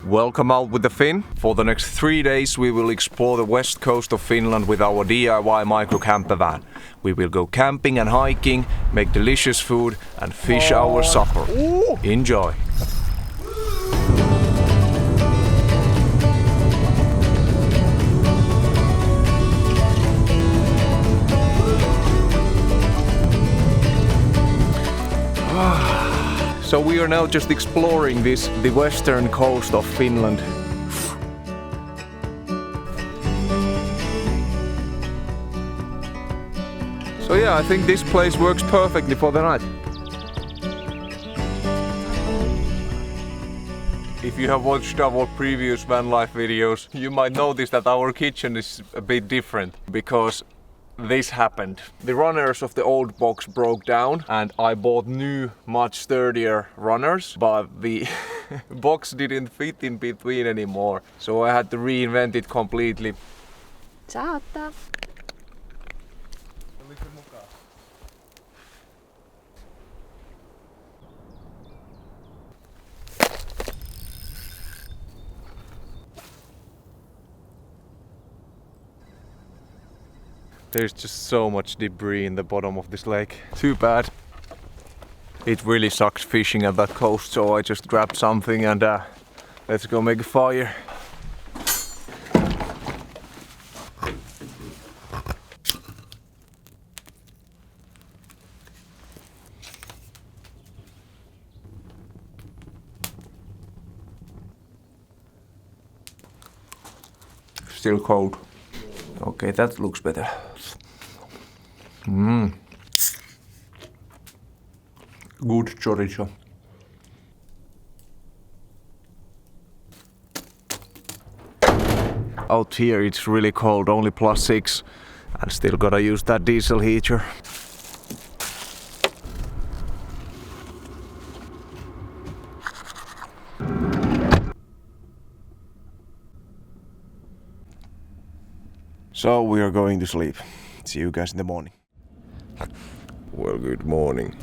Welcome out with the Finn. For the next 3 days we will explore the west coast of Finland with our DIY micro camper van. We will go camping and hiking, make delicious food and fish our supper. Enjoy! So we are now just exploring the western coast of Finland. So yeah, I think this place works perfectly for the night. If you have watched our previous Vanlife videos, you might notice that our kitchen is a bit different because this happened. The runners of the old box broke down and I bought new, much sturdier runners, but the box didn't fit in between anymore. So I had to reinvent it completely. Saattaa. There's just so much debris in the bottom of this lake. Too bad. It really sucks fishing at that coast, so I just grabbed something and let's go make a fire. Still cold. Okay, that looks better. Good chorizo. Out here it's really cold, only +6, and still gotta use that diesel heater. So we are going to sleep. See you guys in the morning. Well, good morning.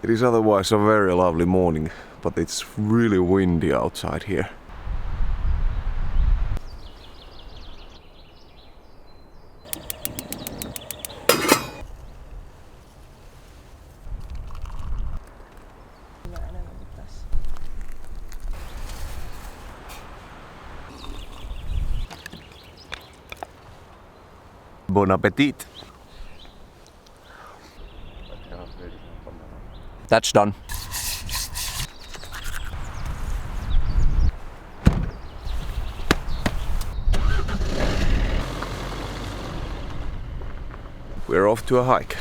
It is otherwise a very lovely morning, but it's really windy outside here. Bon appetit! That's done. We're off to a hike.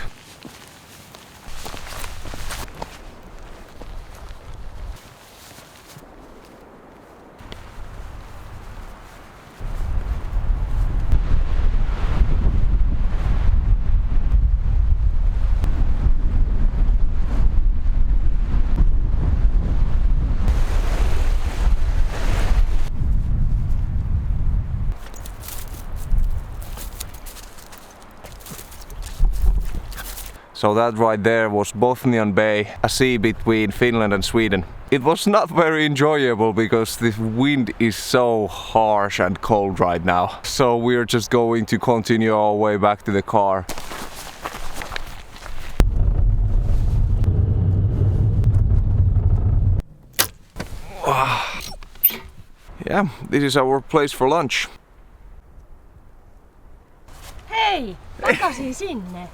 So that right there was Bothnian Bay, a sea between Finland and Sweden. It was not very enjoyable because the wind is so harsh and cold right now. So we're just going to continue our way back to the car. Yeah, this is our place for lunch. Hei! Takaisin sinne!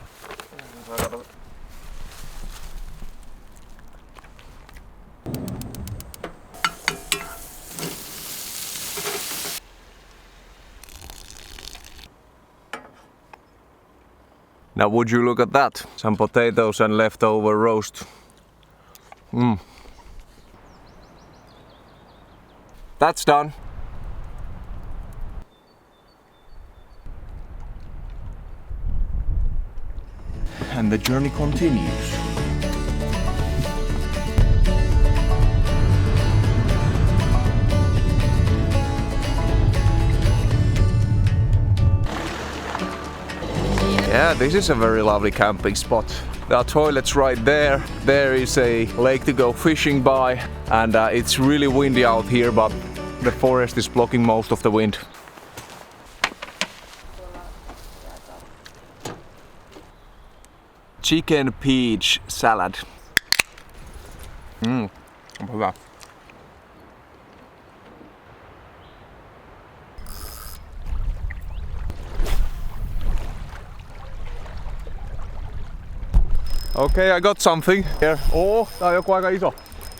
Now would you look at that? Some potatoes and leftover roast. That's done. And the journey continues. Yeah, this is a very lovely camping spot. There are toilets right there. There is a lake to go fishing by, and it's really windy out here, but the forest is blocking most of the wind. Chicken peach salad. Onpa hyvä. Okay, I got something here. Oh, tää on joku aika iso.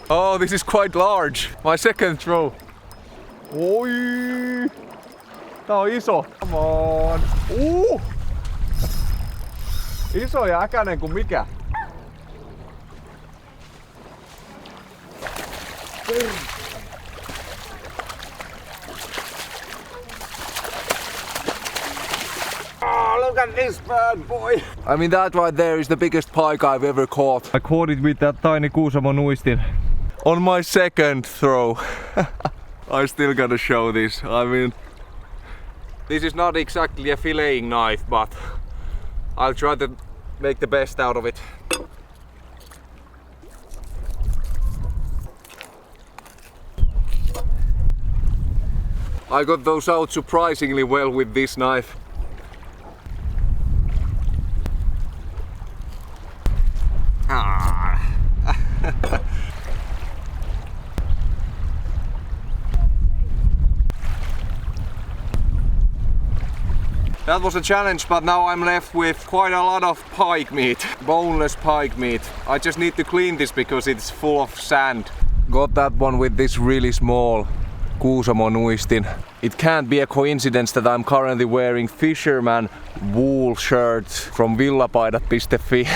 Oh, this is quite large. My second throw. Oi! Tää on iso. Come on. Iso ja äkänen kuin mikä. Oh, look at this bird, boy! I mean, that right there is the biggest pike I've ever caught. I caught it with that tiny kuusamonuistin. On my second throw. I still gotta show this. I mean, this is not exactly a filleting knife, but I'll try to make the best out of it. I got those out surprisingly well with this knife. That was a challenge, but now I'm left with quite a lot of pike meat, boneless pike meat. I just need to clean this because it's full of sand. Got that one with this really small kuusamonuistin. It can't be a coincidence that I'm currently wearing fisherman wool shirts from villapaidat.fi.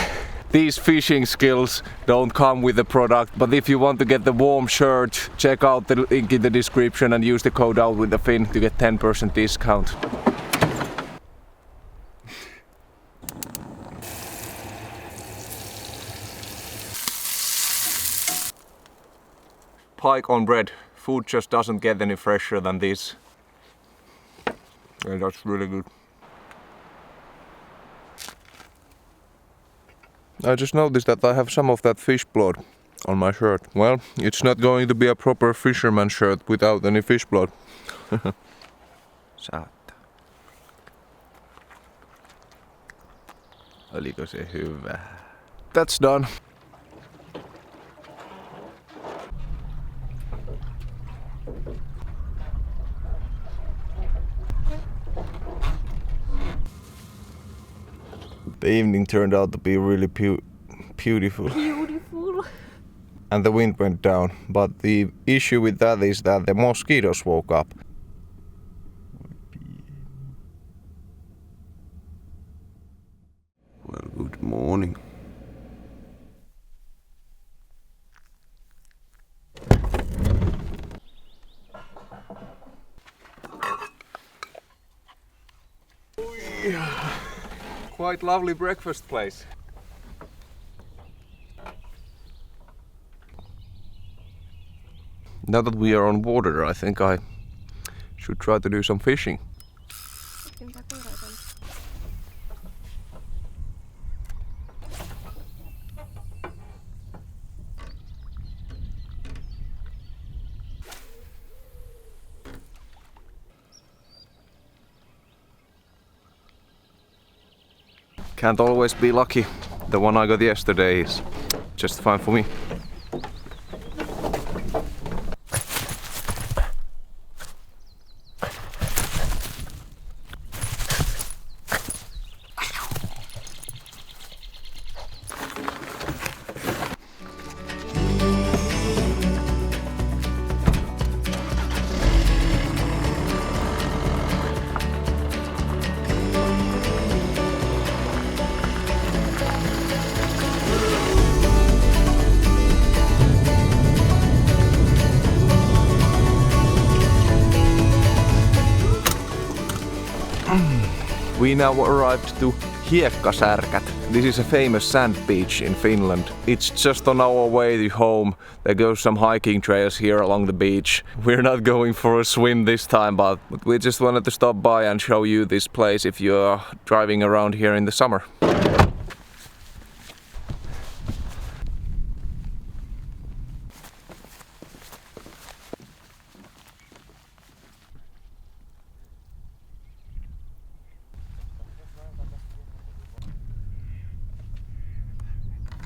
These fishing skills don't come with the product, but if you want to get the warm shirt, check out the link in the description and use the code out with the fin to get 10% discount. Pike on bread. Food just doesn't get any fresher than this. And that's really good. I just noticed that I have some of that fish blood on my shirt. Well, it's not going to be a proper fisherman shirt without any fish blood. Saattaa. Oliko se hyvä? That's done. The evening turned out to be really beautiful. And the wind went down, but the issue with that is that the mosquitoes woke up. Well, good morning. Quite lovely breakfast place. Now that we are on water, I think I should try to do some fishing. Can't always be lucky. The one I got yesterday is just fine for me. We now arrived to Hiekkasärkät. This is a famous sand beach in Finland. It's just on our way home. There goes some hiking trails here along the beach. We're not going for a swim this time, but we just wanted to stop by and show you this place if you're driving around here in the summer.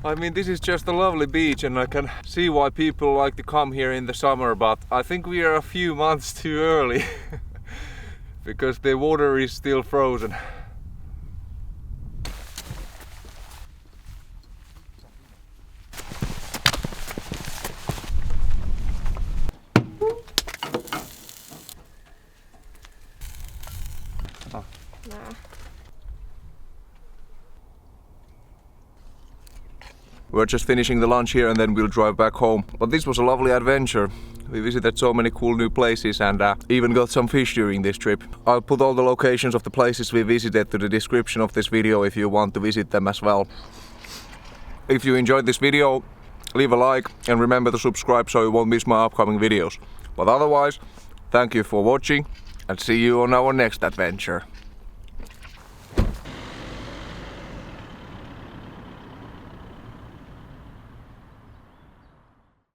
I mean, this is just a lovely beach and I can see why people like to come here in the summer, but I think we are a few months too early because the water is still frozen. We're just finishing the lunch here and then we'll drive back home. But this was a lovely adventure. We visited so many cool new places and even got some fish during this trip. I'll put all the locations of the places we visited to the description of this video if you want to visit them as well. If you enjoyed this video, leave a like and remember to subscribe so you won't miss my upcoming videos. But otherwise, thank you for watching and see you on our next adventure.